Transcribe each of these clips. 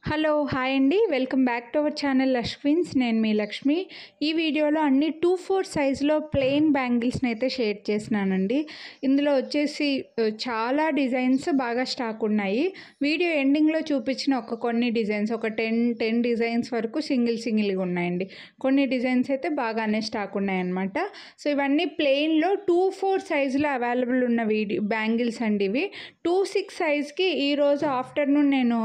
Hello hi అండి welcome back to our channel లక్ష్మీన్స్. నేను మీ లక్ష్మి. ఈ వీడియోలో అన్ని 2/4 సైజులో ప్లెయిన్ బ్యాంగిల్స్ని అయితే షేర్ చేసినానండి. ఇందులో వచ్చేసి చాలా డిజైన్స్ బాగా స్టాక్ ఉన్నాయి. వీడియో ఎండింగ్లో చూపించిన కొన్ని డిజైన్స్ ఒక 10 డిజైన్స్ వరకు సింగిల్గా ఉన్నాయండి. కొన్ని డిజైన్స్ అయితే బాగానే స్టాక్ ఉన్నాయన్నమాట. సో ఇవన్నీ ప్లెయిన్లో 2/4 సైజులో అవైలబుల్ ఉన్న బ్యాంగిల్స్ అండి. ఇవి 2/6 సైజ్కి ఈరోజు ఆఫ్టర్నూన్ నేను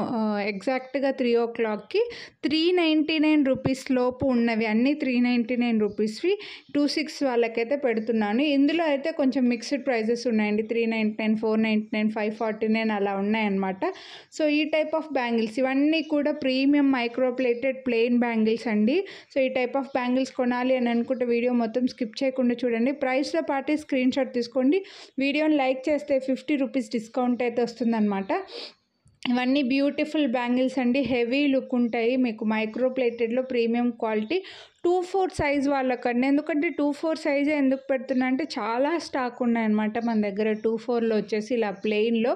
ఎగ్జాక్ట్గా 3 o'clockకి 399 రూపీస్ లోపు ఉన్నవి అన్నీ 399 రూపీస్వి 2/6 వాళ్ళకైతే పెడుతున్నాను. ఇందులో అయితే కొంచెం మిక్స్డ్ ప్రైజెస్ ఉన్నాయండి. 399, 499, 549 అలా ఉన్నాయన్నమాట. సో ఈ టైప్ ఆఫ్ బ్యాంగిల్స్ ఇవన్నీ కూడా ప్రీమియం మైక్రోప్లేటెడ్ ప్లెయిన్ బ్యాంగిల్స్ అండి. సో ఈ టైప్ ఆఫ్ బ్యాంగిల్స్ కొనాలి అని అనుకుంటే వీడియో మొత్తం స్కిప్ చేయకుండా చూడండి. ప్రైస్తో పాటు స్క్రీన్ షాట్ తీసుకోండి. వీడియోని లైక్ చేస్తే 50 రూపీస్ డిస్కౌంట్ అయితే వస్తుందన్నమాట. ఇవన్నీ బ్యూటిఫుల్ బ్యాంగిల్స్ అండి. హెవీ లుక్ ఉంటాయి. మీకు మైక్రోప్లేటెడ్లో ప్రీమియం క్వాలిటీ 2/4 సైజ్ వాళ్ళకండి. ఎందుకంటే 2/4 సైజే ఎందుకు పెడుతున్నా అంటే చాలా స్టాక్ ఉన్నాయన్నమాట మన దగ్గర. 2/4లో వచ్చేసి ఇలా ప్లెయిన్లో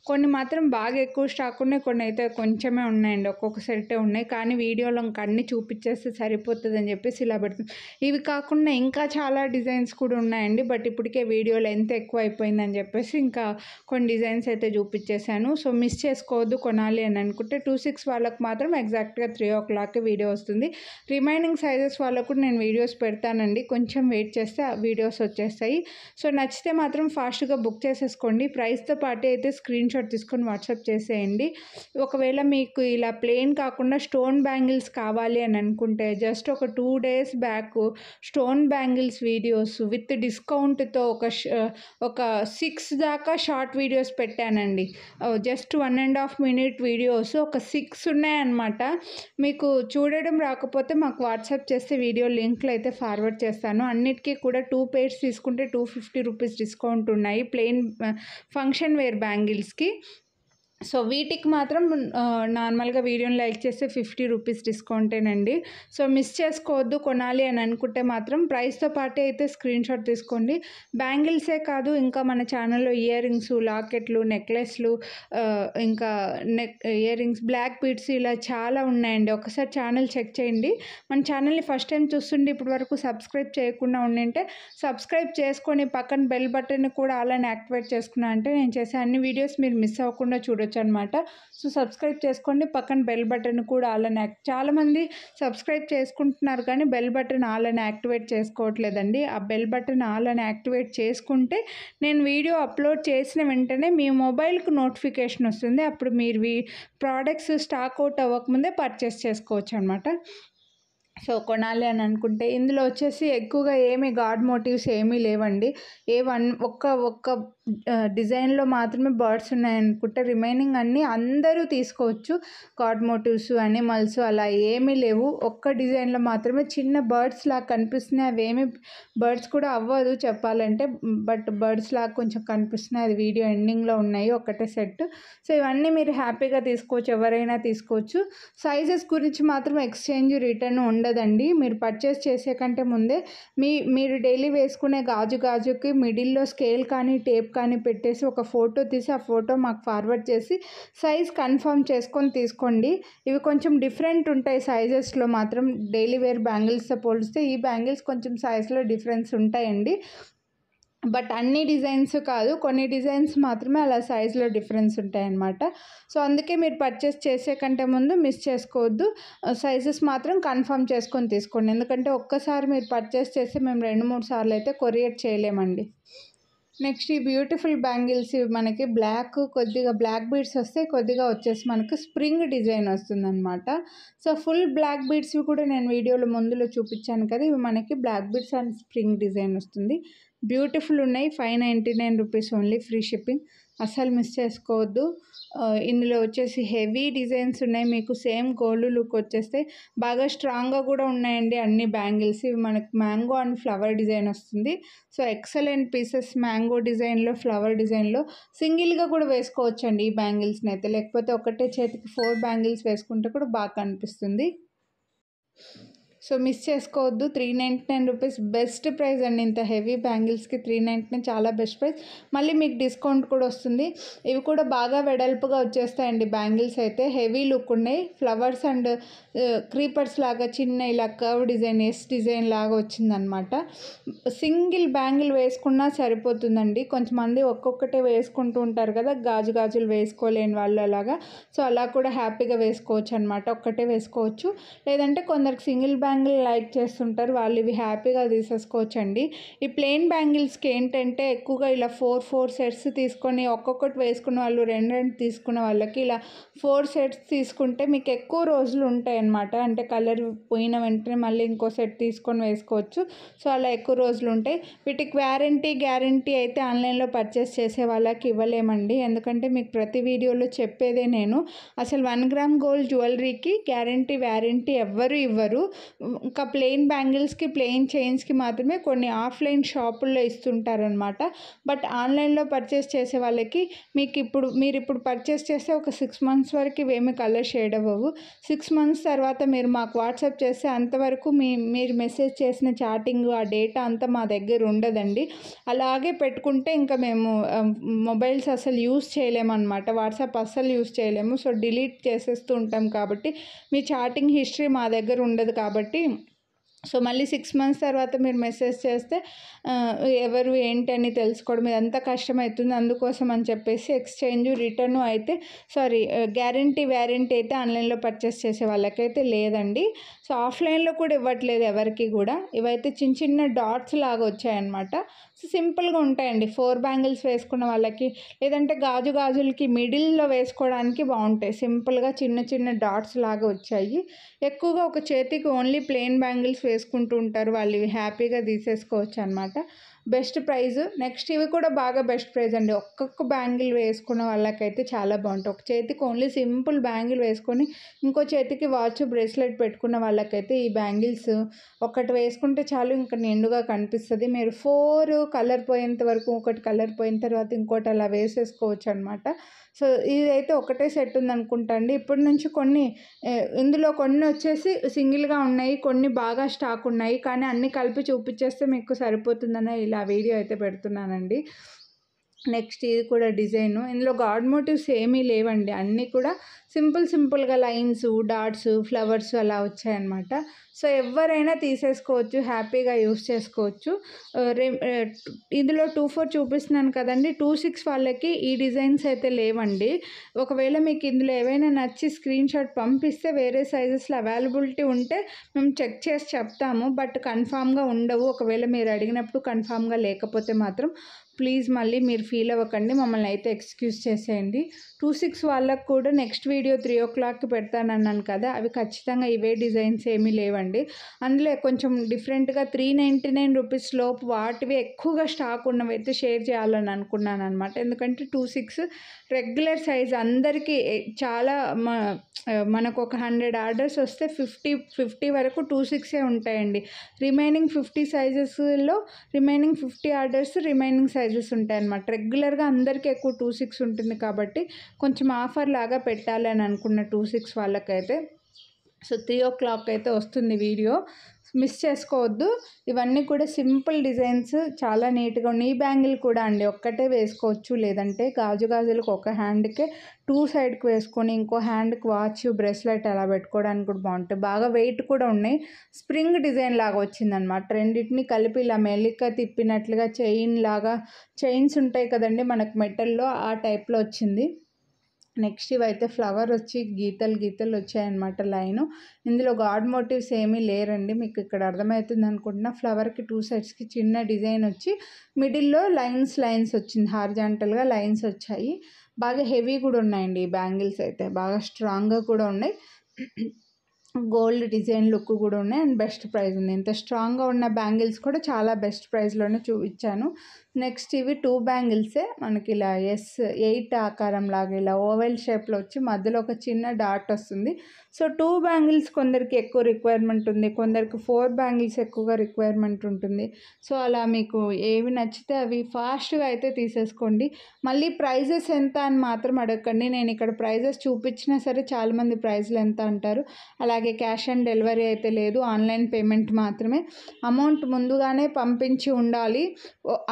కొన్ని మాత్రం బాగా ఎక్కువ స్టాక్ ఉన్నాయి, కొన్ని అయితే కొంచెమే ఉన్నాయండి. ఒక్కొక్క సెట్టే ఉన్నాయి. కానీ వీడియోలో ఇంకా అన్నీ చూపించేస్తే సరిపోతుంది అని చెప్పేసి ఇలా పెడుతుంది. ఇవి కాకుండా ఇంకా చాలా డిజైన్స్ కూడా ఉన్నాయండి. బట్ ఇప్పటికే వీడియో లెంత్ ఎక్కువ అయిపోయిందని చెప్పేసి ఇంకా కొన్ని డిజైన్స్ అయితే చూపించేశాను. సో మిస్ చేసుకోవద్దు కొనాలి అని అనుకుంటే. 2/6 వాళ్ళకి మాత్రం ఎగ్జాక్ట్గా 3 o'clock వీడియో వస్తుంది. రిమైనింగ్ సైజెస్ వాళ్ళకు నేను వీడియోస్ పెడతానండి. కొంచెం వెయిట్ చేస్తే ఆ వీడియోస్ వచ్చేస్తాయి. సో నచ్చితే మాత్రం ఫాస్ట్గా బుక్ చేసేసుకోండి. ప్రైస్తో పాటు అయితే స్క్రీన్ షాట్ తీసుకొని వాట్సాప్ చేసేయండి. ఒకవేళ మీకు ఇలా ప్లెయిన్ కాకుండా స్టోన్ బ్యాంగిల్స్ కావాలి అని అనుకుంటే జస్ట్ ఒక 2 days back stone bangles videos with డిస్కౌంట్తో ఒక 6 దాకా షార్ట్ వీడియోస్ పెట్టానండి. జస్ట్ 1.5 minute వీడియోస్ ఒక 6 ఉన్నాయన్నమాట. మీకు చూడడం రాకపోతే మాకు వాట్సాప్ చేస్తే వీడియో లింక్లు అయితే ఫార్వర్డ్ చేస్తాను. అన్నిటికీ కూడా 2 pairs తీసుకుంటే 250 రూపీస్ డిస్కౌంట్ ఉన్నాయి ప్లెయిన్ ఫంక్షన్ వేర్ బ్యాంగిల్స్కి. సో వీటికి మాత్రం నార్మల్గా వీడియోని లైక్ చేస్తే 50 రూపీస్ డిస్కౌంటేనండి. సో మిస్ చేసుకోవద్దు. కొనాలి అని అనుకుంటే మాత్రం ప్రైస్తో పాటే అయితే స్క్రీన్ షాట్ తీసుకోండి. బ్యాంగిల్సే కాదు ఇంకా మన ఛానల్లో ఇయర్ రింగ్స్, లాకెట్లు, నెక్లెస్లు, ఇంకా ఇయర్ రింగ్స్, బ్లాక్ బీడ్స్ ఇలా చాలా ఉన్నాయండి. ఒకసారి ఛానల్ చెక్ చేయండి. మన ఛానల్ని ఫస్ట్ టైం చూస్తుంటే ఇప్పటి వరకు సబ్స్క్రైబ్ చేయకుండా ఉండింటే సబ్స్క్రైబ్ చేసుకొని పక్కన బెల్ బటన్ కూడా అలానే యాక్టివేట్ చేసుకున్నా అంటే నేను చేసే అన్ని వీడియోస్ మీరు మిస్ అవ్వకుండా చూడొచ్చు అనమాట. సో సబ్స్క్రైబ్ చేసుకోండి. పక్కన బెల్ బటన్ కూడా అలానే చాలామంది సబ్స్క్రైబ్ చేసుకుంటున్నారు కానీ బెల్ బటన్ అలానే యాక్టివేట్ చేసుకోవట్లేదండి. ఆ బెల్ బటన్ అలానే యాక్టివేట్ చేసుకుంటే నేను వీడియో అప్లోడ్ చేసిన వెంటనే మీ మొబైల్కి నోటిఫికేషన్ వస్తుంది. అప్పుడు మీరు ప్రోడక్ట్స్ స్టాక్ అవుట్ అవ్వకముందే పర్చేస్ చేసుకోవచ్చు అనమాట. సో కొనాలి అని అనుకుంటే ఇందులో వచ్చేసి ఎక్కువగా ఏమి గాడ్ మోటివ్స్ ఏమీ లేవండి. ఒక్క డిజైన్లో మాత్రమే బర్డ్స్ ఉన్నాయనుకుంటే రిమైనింగ్ అన్నీ అందరూ తీసుకోవచ్చు. గాడ్ మోటివ్స్, అనిమల్స్ అలా ఏమీ లేవు. ఒక్క డిజైన్లో మాత్రమే చిన్న బర్డ్స్ లాగా కనిపిస్తున్నాయి. అవేమి బర్డ్స్ కూడా అవ్వదు చెప్పాలంటే, బట్ బర్డ్స్ లాగా కొంచెం కనిపిస్తున్నాయి. అది వీడియో ఎండింగ్లో ఉన్నాయి ఒకటే సెట్. సో ఇవన్నీ మీరు హ్యాపీగా తీసుకోవచ్చు, ఎవరైనా తీసుకోవచ్చు. సైజెస్ గురించి మాత్రం ఎక్స్చేంజ్ రిటర్న్ ఉండదండి. మీరు పర్చేస్ చేసే కంటే ముందే మీరు డైలీ వేసుకునే గాజుకి మిడిల్లో స్కేల్ కానీ టేప్ కానీ పెట్టేసి ఒక ఫోటో తీసి ఆ ఫోటో మాకు ఫార్వర్డ్ చేసి సైజ్ కన్ఫర్మ్ చేసుకొని తీసుకోండి. ఇవి కొంచెం డిఫరెంట్ ఉంటాయి సైజెస్లో మాత్రం. డైలీ వేర్ బ్యాంగిల్స్తో పోలిస్తే ఈ బ్యాంగిల్స్ కొంచెం సైజ్లో డిఫరెన్స్ ఉంటాయండి. బట్ అన్ని డిజైన్స్ కాదు, కొన్ని డిజైన్స్ మాత్రమే అలా సైజులో డిఫరెన్స్ ఉంటాయన్నమాట. సో అందుకే మీరు పర్చేస్ చేసే కంటే ముందు మిస్ చేసుకోవద్దు. సైజెస్ మాత్రం కన్ఫర్మ్ చేసుకొని తీసుకోండి. ఎందుకంటే ఒక్కసారి మీరు పర్చేస్ చేస్తే మేము 2-3 సార్లు అయితే కొరియర్ చేయలేమండి. నెక్స్ట్ ఈ బ్యూటిఫుల్ బ్యాంగిల్స్ మనకి కొద్దిగా బ్లాక్ బీడ్స్ వస్తాయి, కొద్దిగా వచ్చేసి మనకు స్ప్రింగ్ డిజైన్ వస్తుందన్నమాట. సో ఫుల్ బ్లాక్ బీడ్స్వి కూడా నేను వీడియోలో ముందులో చూపించాను కదా, ఇవి మనకి black beads and spring design వస్తుంది. బ్యూటిఫుల్ ఉన్నాయి. 599 రూపీస్ ఓన్లీ, ఫ్రీ షిప్పింగ్. అస్సలు మిస్ చేసుకోవద్దు. ఇందులో వచ్చేసి హెవీ డిజైన్స్ ఉన్నాయి. మీకు సేమ్ గోల్డ్ లుక్ వచ్చేస్తే బాగా స్ట్రాంగ్గా కూడా ఉన్నాయండి అన్ని బ్యాంగిల్స్. ఇవి మనకు మ్యాంగో అండ్ ఫ్లవర్ డిజైన్ వస్తుంది. So excellent pieces. మ్యాంగో డిజైన్లో, ఫ్లవర్ డిజైన్లో సింగిల్గా కూడా వేసుకోవచ్చండి ఈ బ్యాంగిల్స్ని అయితే. లేకపోతే ఒకటే చేతికి 4 బ్యాంగిల్స్ వేసుకుంటే కూడా బాగా కనిపిస్తుంది. సో మిస్ చేసుకోవద్దు. 399 రూపీస్ బెస్ట్ ప్రైస్ అండి. ఇంత హెవీ బ్యాంగిల్స్కి 399 చాలా బెస్ట్ ప్రైస్. మళ్ళీ మీకు డిస్కౌంట్ కూడా వస్తుంది. ఇవి కూడా బాగా వెడల్పుగా వచ్చేస్తాయండి బ్యాంగిల్స్ అయితే. హెవీ లుక్ ఉన్నాయి. ఫ్లవర్స్ అండ్ క్రీపర్స్ లాగా చిన్న ఇలా కర్వ్ డిజైన్ డిజైన్ లాగా వచ్చిందనమాట. సింగిల్ బ్యాంగిల్ వేసుకున్నా సరిపోతుందండి. కొంతమంది ఒక్కొక్కటే వేసుకుంటూ ఉంటారు కదా, గాజులు వేసుకోలేని వాళ్ళు అలాగా. సో అలా కూడా హ్యాపీగా వేసుకోవచ్చు అనమాట. ఒక్కటే వేసుకోవచ్చు. లేదంటే కొందరికి సింగిల్ బ్యాంగిల్ లైక్ చేస్తుంటారు, వాళ్ళు ఇవి హ్యాపీగా తీసేసుకోవచ్చు అండి. ఈ ప్లెయిన్ బ్యాంగిల్స్కి ఏంటంటే ఎక్కువగా ఇలా 4 సెట్స్ తీసుకొని ఒక్కొక్కటి వేసుకున్న వాళ్ళు 2 తీసుకున్న వాళ్ళకి ఇలా 4 సెట్స్ తీసుకుంటే మీకు ఎక్కువ రోజులు ఉంటాయి అన్నమాట. అంటే కలర్ పోయిన వెంటనే మళ్ళీ ఇంకో సెట్ తీసుకొని వేసుకోవచ్చు. సో అలా ఎక్కువ రోజులు ఉంటాయి. వీటికి గ్యారంటీ అయితే ఆన్లైన్లో పర్చేస్ చేసే వాళ్ళకి ఇవ్వలేమండి. ఎందుకంటే మీకు ప్రతి వీడియోలో చెప్పేదే నేను. అసలు 1 గ్రామ్ గోల్డ్ జ్యువెలరీకి వ్యారంటీ ఎవ్వరు ఇవ్వరు. ఇంకా ప్లెయిన్ బ్యాంగిల్స్కి, ప్లెయిన్ చైన్స్కి మాత్రమే కొన్ని ఆఫ్లైన్ షాపుల్లో ఇస్తుంటారనమాట. బట్ ఆన్లైన్లో పర్చేస్ చేసే వాళ్ళకి మీరు ఇప్పుడు పర్చేస్ చేస్తే ఒక 6 మంత్స్ వరకు ఇవేమి కలర్ షేడ్ అవ్వవు. 6 మంత్స్ తర్వాత మీరు మాకు వాట్సాప్ చేస్తే అంతవరకు మీరు మెసేజ్ చేసిన చాటింగ్ ఆ డేటా అంతా మా దగ్గర ఉండదండి. అలాగే పెట్టుకుంటే ఇంకా మేము మొబైల్స్ అసలు యూస్ చేయలేమన్నమాట. వాట్సాప్ అస్సలు యూస్ చేయలేము. సో డిలీట్ చేసేస్తూ ఉంటాం కాబట్టి మీ చాటింగ్ హిస్టరీ మా దగ్గర ఉండదు కాబట్టి. సో మళ్ళీ 6 మంత్స్ తర్వాత మీరు మెసేజ్ చేస్తే ఎవరు ఏంటని తెలుసుకోవడం ఇదంతా కష్టమవుతుంది. అందుకోసం అని చెప్పేసి ఎక్స్చేంజ్ రిటర్ను అయితే వ్యారంటీ అయితే ఆన్లైన్లో పర్చేస్ చేసే వాళ్ళకైతే లేదండి. సో ఆఫ్లైన్లో కూడా ఇవ్వట్లేదు ఎవరికి కూడా. ఇవైతే చిన్న డాట్స్ లాగా వచ్చాయన్నమాట. సో సింపుల్గా ఉంటాయండి. 4 బ్యాంగిల్స్ వేసుకున్న వాళ్ళకి, లేదంటే గాజులకి మిడిల్లో వేసుకోవడానికి బాగుంటాయి. సింపుల్గా చిన్న డాట్స్ లాగా వచ్చాయి. ఎక్కువగా ఒక చేతికి ఓన్లీ ప్లెయిన్ బ్యాంగిల్స్ వేసుకుంటూ ఉంటారు వాళ్ళు. ఇవి హ్యాపీగా తీసేసుకోవచ్చు అనమాట. Best price. నెక్స్ట్ ఇవి కూడా బాగా బెస్ట్ ప్రైస్ అండి. ఒక్కొక్క బ్యాంగిల్ వేసుకున్న వాళ్ళకైతే చాలా బాగుంటాయి. ఒక చేతికి ఓన్లీ సింపుల్ బ్యాంగిల్ వేసుకొని ఇంకో చేతికి వాచ్ బ్రేస్లెట్ పెట్టుకున్న వాళ్ళకైతే ఈ బ్యాంగిల్స్ ఒకటి వేసుకుంటే చాలు, ఇంకా నిండుగా కనిపిస్తుంది. మీరు 4 కలర్ పోయేంత వరకు, ఒకటి కలర్ పోయిన తర్వాత ఇంకోటి అలా వేసేసుకోవచ్చు అనమాట. సో ఇదైతే ఒకటే సెట్ ఉందనుకుంటా అండి. ఇప్పటి నుంచి ఇందులో కొన్ని వచ్చేసి సింగిల్గా ఉన్నాయి, కొన్ని బాగా స్టాక్ ఉన్నాయి. కానీ అన్నీ కలిపి చూపించేస్తే మీకు సరిపోతుందన్న ఇలా వీడియో అయితే పెడుతున్నానండి. నెక్స్ట్ ఇది కూడా డిజైను. ఇందులో గాడ్ మోటివ్స్ ఏమీ లేవండి. అన్నీ కూడా సింపుల్గా లైన్స్, డాట్స్, ఫ్లవర్స్ అలా వచ్చాయన్నమాట. సో ఎవరైనా తీసేసుకోవచ్చు, హ్యాపీగా యూస్ చేసుకోవచ్చు. ఇందులో 24 చూపిస్తున్నాను కదండి. 26 వాళ్ళకి ఈ డిజైన్స్ అయితే లేవండి. ఒకవేళ మీకు ఇందులో ఏవైనా నచ్చి స్క్రీన్ షాట్ పంపిస్తే వేరే సైజెస్లో అవైలబిలిటీ ఉంటే మేము చెక్ చేసి చెప్తాము. బట్ కన్ఫామ్గా ఉండవు. ఒకవేళ మీరు అడిగినప్పుడు కన్ఫామ్గా లేకపోతే మాత్రం ప్లీజ్ మళ్ళీ మీరు ఫీల్ అవ్వకండి, మమ్మల్ని అయితే ఎక్స్క్యూజ్ చేసేయండి. 26 వాళ్ళకు కూడా నెక్స్ట్ వీడియో 3 o'clockకి పెడతానన్నాను కదా, అవి ఖచ్చితంగా ఇవే డిజైన్స్ ఏమీ లేవండి. అందులో కొంచెం డిఫరెంట్గా 399 రూపీస్ లోపు వాటివి ఎక్కువగా స్టాక్ ఉన్నవి అయితే షేర్ చేయాలని అనుకున్నాను అనమాట. ఎందుకంటే 26 రెగ్యులర్ సైజ్ అందరికీ చాలా మనకు ఒక 100 ఆర్డర్స్ వస్తే 50 వరకు 26 ఉంటాయండి. రిమైనింగ్ 50 సైజెస్లో రిమైనింగ్ 50 ఆర్డర్స్ రిమైనింగ్ సైజెస్ ఉంటాయన్నమాట. రెగ్యులర్గా అందరికీ ఎక్కువ 26 ఉంటుంది కాబట్టి కొంచెం ఆఫర్ లాగా పెట్టాలి అని అనుకున్న 26 వాళ్ళకైతే. సో 3 o'clock అయితే వస్తుంది వీడియో, మిస్ చేసుకోవద్దు. ఇవన్నీ కూడా సింపుల్ డిజైన్స్, చాలా నీట్గా ఉన్నాయి. ఈ బ్యాంగిల్ కూడా అండి ఒక్కటే వేసుకోవచ్చు, లేదంటే గాజులకు ఒక హ్యాండ్కే 2 సైడ్కి వేసుకొని ఇంకో హ్యాండ్కి వాచ్ బ్రేస్లెట్ అలా పెట్టుకోవడానికి కూడా బాగుంటాయి. బాగా వెయిట్ కూడా ఉన్నాయి. స్ప్రింగ్ డిజైన్ లాగా వచ్చిందనమాట. రెండింటిని కలిపి ఇలా మెల్లిక తిప్పినట్లుగా చైన్స్ ఉంటాయి కదండి మనకు మెటల్లో, ఆ టైప్లో వచ్చింది. నెక్స్ట్ ఇవైతే ఫ్లవర్ వచ్చి గీతలు వచ్చాయన్నమాట లైను. ఇందులో గాడ్ మోటివ్స్ ఏమీ లేరండి. మీకు ఇక్కడ అర్థమవుతుంది అనుకుంటున్నా. ఫ్లవర్కి 2 సైడ్స్కి చిన్న డిజైన్ వచ్చి మిడిల్లో లైన్స్ వచ్చింది, హారిజాంటల్గా లైన్స్ వచ్చాయి. బాగా హెవీ కూడా ఉన్నాయండి ఈ బ్యాంగిల్స్ అయితే, బాగా స్ట్రాంగ్గా కూడా ఉన్నాయి. గోల్డ్ డిజైన్ లుక్ కూడా ఉన్నాయి అండ్ బెస్ట్ ప్రైస్ ఉంది. ఇంత స్ట్రాంగ్గా ఉన్న బ్యాంగిల్స్ కూడా చాలా బెస్ట్ ప్రైస్లోనే చూపించాను. నెక్స్ట్ ఇవి 2 బ్యాంగిల్సే మనకి ఇలా 8 ఆకారం లాగా ఇలా ఓవెల్ షేప్లో వచ్చి మధ్యలో ఒక చిన్న డాట్ వస్తుంది. సో 2 బ్యాంగిల్స్ కొందరికి ఎక్కువ రిక్వైర్మెంట్ ఉంది, కొందరికి 4 బ్యాంగిల్స్ ఎక్కువగా రిక్వైర్మెంట్ ఉంటుంది. సో అలా మీకు ఏవి నచ్చితే అవి ఫాస్ట్గా అయితే తీసేసుకోండి. మళ్ళీ ప్రైజెస్ ఎంత అని మాత్రం అడగకండి. నేను ఇక్కడ ప్రైజెస్ చూపించినా సరే చాలామంది ప్రైజ్లు ఎంత అంటారు. అలాగే అలాగే క్యాష్ ఆన్ డెలివరీ అయితే లేదు, ఆన్లైన్ పేమెంట్ మాత్రమే. అమౌంట్ ముందుగానే పంపించి ఉండాలి.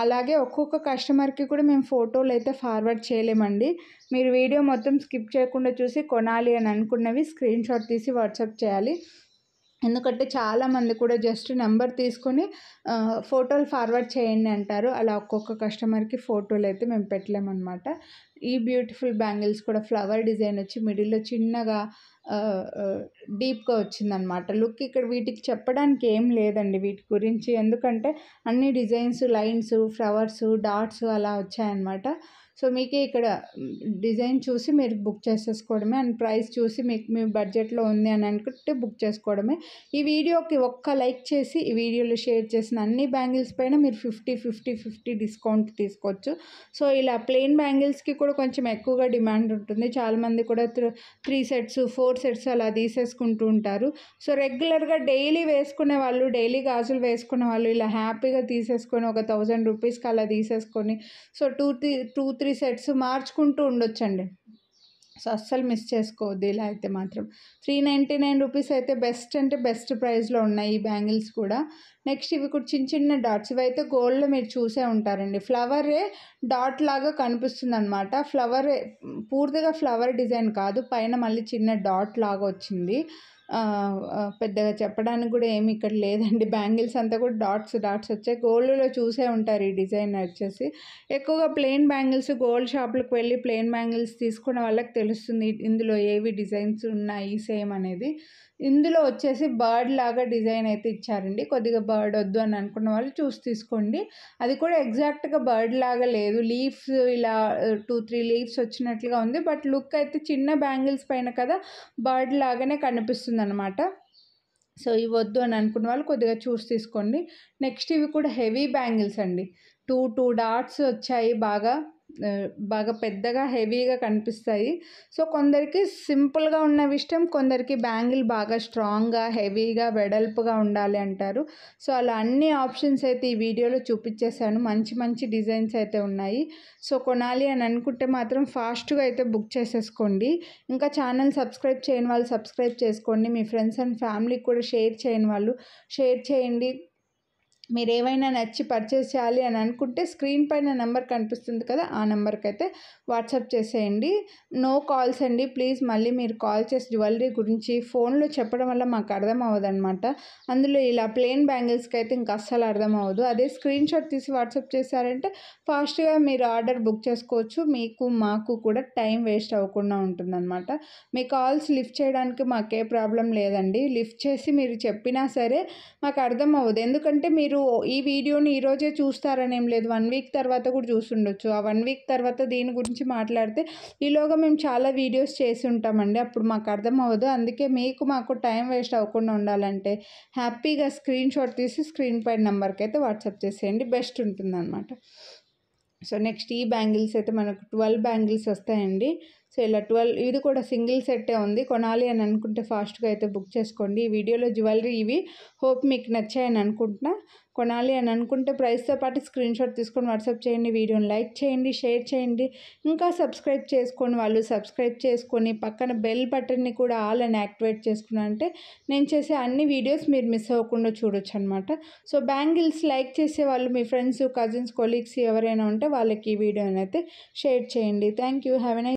అలాగే ఒక్కొక్క కస్టమర్కి కూడా మేము ఫోటోలు అయితే ఫార్వర్డ్ చేయలేమండి. మీరు వీడియో మొత్తం స్కిప్ చేయకుండా చూసి కొనాలి అని అనుకున్నవి స్క్రీన్ షాట్ తీసి వాట్సాప్ చేయాలి. ఎందుకంటే చాలామంది కూడా జస్ట్ నెంబర్ తీసుకొని ఫోటోలు ఫార్వర్డ్ చేయండి అంటారు. అలా ఒక్కొక్క కస్టమర్కి ఫోటోలు అయితే మేము పెట్టలేమన్నమాట. ఈ బ్యూటిఫుల్ బ్యాంగిల్స్ కూడా ఫ్లవర్ డిజైన్ వచ్చి మిడిల్లో చిన్నగా డీప్గా వచ్చిందనమాట లుక్. ఇక్కడ వీటికి చెప్పడానికి ఏం లేదండి వీటి గురించి, ఎందుకంటే అన్ని డిజైన్స్, లైన్స్, ఫ్లవర్స్, డాట్స్ అలా వచ్చాయన్నమాట. సో మీకే ఇక్కడ డిజైన్ చూసి మీరు బుక్ చేసేసుకోవడమే, అండ్ ప్రైస్ చూసి మీకు మీ బడ్జెట్లో ఉంది అని అనుకుంటే బుక్ చేసుకోవడమే. ఈ వీడియోకి ఒక్క లైక్ చేసి ఈ వీడియోలో షేర్ చేసిన అన్ని బ్యాంగిల్స్ పైన మీరు 50 డిస్కౌంట్ తీసుకోవచ్చు. సో ఇలా ప్లెయిన్ బ్యాంగిల్స్కి కూడా కొంచెం ఎక్కువగా డిమాండ్ ఉంటుంది. చాలామంది కూడా 3 సెట్స్ 4 సెట్స్ అలా తీసేసుకుంటూ ఉంటారు. సో రెగ్యులర్గా డైలీ వేసుకునే వాళ్ళు, డైలీ గాజులు వేసుకునే వాళ్ళు ఇలా హ్యాపీగా తీసేసుకొని ఒక 1000 రూపీస్కి అలా తీసేసుకొని సో 2-3 సెట్స్ మార్చుకుంటూ ఉండొచ్చండి. సో అస్సలు మిస్ చేసుకోవద్దు. ఇలా అయితే మాత్రం 399 రూపీస్ అయితే బెస్ట్ అంటే బెస్ట్ ప్రైస్లో ఉన్నాయి ఈ బ్యాంగిల్స్ కూడా. నెక్స్ట్ ఇవి కూడా చిన్న చిన్న డాట్స్, ఇవి అయితే గోల్డ్లో మీరు చూసే ఉంటారండి. ఫ్లవరే డాట్ లాగా కనిపిస్తుంది అనమాట. ఫ్లవరే పూర్తిగా ఫ్లవర్ డిజైన్ కాదు, పైన మళ్ళీ చిన్న డాట్ లాగా వచ్చింది. పెద్దగా చెప్పడానికి కూడా ఏమి ఇక్కడ లేదండి. బ్యాంగిల్స్ అంతా కూడా డాట్స్ వచ్చాయి. గోల్డ్లో చూసే ఉంటారు ఈ డిజైన్ వచ్చేసి. ఎక్కువగా ప్లెయిన్ బ్యాంగిల్స్ గోల్డ్ షాపులకు వెళ్ళి ప్లెయిన్ బ్యాంగిల్స్ తీసుకున్న వాళ్ళకి తెలుస్తుంది ఇందులో ఏవి డిజైన్స్ ఉన్నాయి సేమ్ అనేది. ఇందులో వచ్చేసి బర్డ్ లాగా డిజైన్ అయితే ఇచ్చారండి. కొద్దిగా బర్డ్ వద్దు అని అనుకున్న వాళ్ళు చూసి తీసుకోండి. అది కూడా ఎగ్జాక్ట్గా బర్డ్ లాగా లేదు, లీవ్స్ ఇలా 2-3 లీవ్స్ వచ్చినట్లుగా ఉంది. బట్ లుక్ అయితే చిన్న బ్యాంగిల్స్ పైన కదా బర్డ్ లాగానే కనిపిస్తుంది అనమాట. సో ఇవి వద్దు అని అనుకున్న వాళ్ళు కొద్దిగా చూసి తీసుకోండి. నెక్స్ట్ ఇవి కూడా హెవీ బ్యాంగిల్స్ అండి. 2 డాట్స్ వచ్చాయి, బాగా పెద్దగా హెవీగా కనిపిస్తాయి. సో కొందరికి సింపుల్గా ఉన్నవి ఇష్టం, కొందరికి బ్యాంగిల్ బాగా స్ట్రాంగ్గా హెవీగా వెడల్పుగా ఉండాలి అంటారు. సో అలా అన్ని ఆప్షన్స్ అయితే ఈ వీడియోలో చూపించేశాను. మంచి మంచి డిజైన్స్ అయితే ఉన్నాయి. సో కొనాలి అని అనుకుంటే మాత్రం ఫాస్ట్గా అయితే బుక్ చేసేసుకోండి. ఇంకా ఛానల్ సబ్స్క్రైబ్ చేయని వాళ్ళు సబ్స్క్రైబ్ చేసుకోండి. మీ ఫ్రెండ్స్ అండ్ ఫ్యామిలీకి కూడా షేర్ చేయని వాళ్ళు షేర్ చేయండి. మీరు ఏమైనా నచ్చి పర్చేస్ చేయాలి అని అనుకుంటే స్క్రీన్ పైన నెంబర్ కనిపిస్తుంది కదా, ఆ నెంబర్కి అయితే వాట్సాప్ చేసేయండి. నో కాల్స్ అండి ప్లీజ్. మళ్ళీ మీరు కాల్ చేసి జ్యువెలరీ గురించి ఫోన్లో చెప్పడం వల్ల మాకు అర్థం అవ్వదు అనమాట. అందులో ఇలా ప్లెయిన్ బ్యాంగిల్స్కి అయితే ఇంకా అస్సలు అర్థం అవ్వదు. అదే స్క్రీన్ షాట్ తీసి వాట్సాప్ చేశారంటే ఫాస్ట్గా మీరు ఆర్డర్ బుక్ చేసుకోవచ్చు. మీకు మాకు కూడా టైం వేస్ట్ అవ్వకుండా ఉంటుందన్నమాట. మీ కాల్స్ లిఫ్ట్ చేయడానికి మాకే ప్రాబ్లం లేదండి. లిఫ్ట్ చేసి మీరు చెప్పినా సరే మాకు అర్థం అవ్వదు. ఎందుకంటే మీరు ఈ వీడియోని ఈరోజే చూస్తారని ఏం లేదు, 1 వీక్ తర్వాత కూడా చూస్తుండొచ్చు. ఆ 1 వీక్ తర్వాత దీని గురించి మాట్లాడితే ఈలోగా మేము చాలా వీడియోస్ చేసి ఉంటామండి, అప్పుడు మాకు అర్థం అవ్వదు. అందుకే మీకు మాకు టైం వేస్ట్ అవ్వకుండా ఉండాలంటే హ్యాపీగా స్క్రీన్ షాట్ తీసి స్క్రీన్ పైన నెంబర్కి అయితే వాట్సాప్ చేసేయండి, బెస్ట్ ఉంటుందన్నమాట. సో నెక్స్ట్ ఈ బ్యాంగిల్స్ అయితే మనకు 12 బ్యాంగిల్స్ వస్తాయండి. సో ఇలా 12, ఇది కూడా సింగిల్ సెట్టే ఉంది. కొనాలి అని అనుకుంటే ఫాస్ట్గా అయితే బుక్ చేసుకోండి. ఈ వీడియోలో జ్యువెలరీ ఇవి. హోప్ మీకు నచ్చాయని అనుకుంటున్నా. కొనాలి అని అనుకుంటే ప్రైస్తో పాటు స్క్రీన్ షాట్ తీసుకొని వాట్సాప్ చేయండి. వీడియోని లైక్ చేయండి, షేర్ చేయండి. ఇంకా సబ్స్క్రైబ్ చేసుకొని వాళ్ళు సబ్స్క్రైబ్ చేసుకొని పక్కన బెల్ బటన్ని కూడా ఆల్ అని యాక్టివేట్ చేసుకున్నారంటే నేను చేసే అన్ని వీడియోస్ మీరు మిస్ అవ్వకుండా చూడొచ్చు అనమాట. సో బ్యాంగిల్స్ లైక్ చేసే వాళ్ళు మీ ఫ్రెండ్స్, కజిన్స్, కొలీగ్స్ ఎవరైనా ఉంటే వాళ్ళకి ఈ వీడియోని అయితే షేర్ చేయండి. Thank you. Have a nice